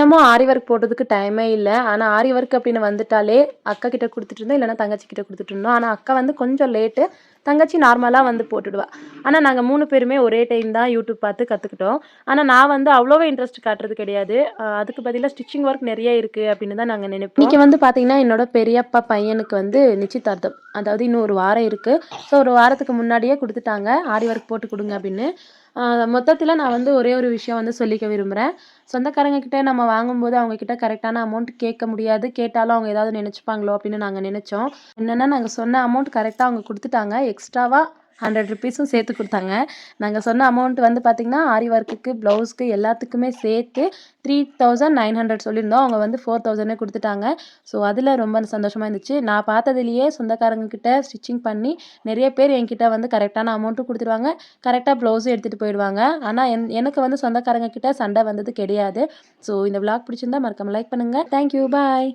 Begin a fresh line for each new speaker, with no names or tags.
இன்னமும் ஆரி ஒர்க் போடுறதுக்கு டைமே இல்ல. ஆனா ஆரி ஒர்க் அப்படின்னு வந்துட்டாலே அக்கா கிட்ட குடுத்துட்டு இருந்தோம். இல்லன்னா தங்கச்சி கிட்ட குடுத்துட்டு இருந்தோம். ஆனா அக்கா வந்து கொஞ்சம் லேட்டு. தங்கச்சி நார்மலா வந்து போட்டுடுவா. ஆனா நாங்க 3 பேருமே ஒரே டைம் தான் YouTube பார்த்து கத்துக்கிட்டோம். ஆனா நான் வந்து அவ்வளவா இன்ட்ரெஸ்ட் காட்டுறது கிடையாது. அதுக்கு பதிலா ஸ்டிச்சிங் ஒர்க் நெறைய இருக்கு அப்படின்னு தான் நாங்க நினைப்போம். இன்னைக்கு வந்து பார்த்தீங்கன்னா, என்னோட பெரியப்பா பையனுக்கு வந்து நிச்சயதார்த்தம். அதாவது இன்னும் 1 வாரம் இருக்கு. ஸோ 1 வாரத்துக்கு முன்னாடியே குடுத்துட்டாங்க. ஆரி ஒர்க் போட்டு குடுங்க அப்படின்னு. மொத்தத்தில நான் வந்து ஒரே ஒரு விஷயம் வந்து சொல்லிக்க விரும்புறேன். சொந்தக்காரங்க கிட்ட நம்ம வாங்கும்போது அவங்க கிட்ட கரெக்டான அமௌண்ட் கேட்க முடியாது. கேட்டாலும் அவங்க ஏதாவது நினைச்சுப்பாங்களோ அப்படின்னு நாங்க நினைச்சோம். என்னன்னா நாங்க சொன்ன அமௌண்ட் கரெக்ட்டா அவங்க குடுத்துட்டாங்க. எக்ஸ்ட்ராவா ₹100ம் சேர்த்து குடுத்தாங்க. நாங்க சொன்ன அமௌண்ட் வந்து பார்த்தீங்கன்னா, ஆரி ஒர்க்குக்கு, ப்ளவுஸ்க்கு எல்லாத்துக்குமே சேர்த்து 3900 சொல்லியிருந்தோம். அவங்க வந்து 4000 குடுத்துட்டாங்க. ஸோ அதில ரொம்ப சந்தோஷமா இருந்துச்சு. நான் பார்த்ததிலேயே சொந்தக்காரங்க கிட்ட ஸ்டிச்சிங் பண்ணி நெறைய பேர் என்கிட்ட வந்து கரெக்டான அமௌண்ட்டும் குடுத்துருவாங்க. கரெக்ட்டா ப்ளவுஸும் எடுத்துட்டு போயிடுவாங்க. ஆனா எனக்கு வந்து சொந்தக்காரங்க கிட்ட சண்டை வந்தது கிடையாது. ஸோ இந்த விளாக் பிடிச்சிருந்தா மறக்காம லைக் பண்ணுங்க. Thank you. பாய்.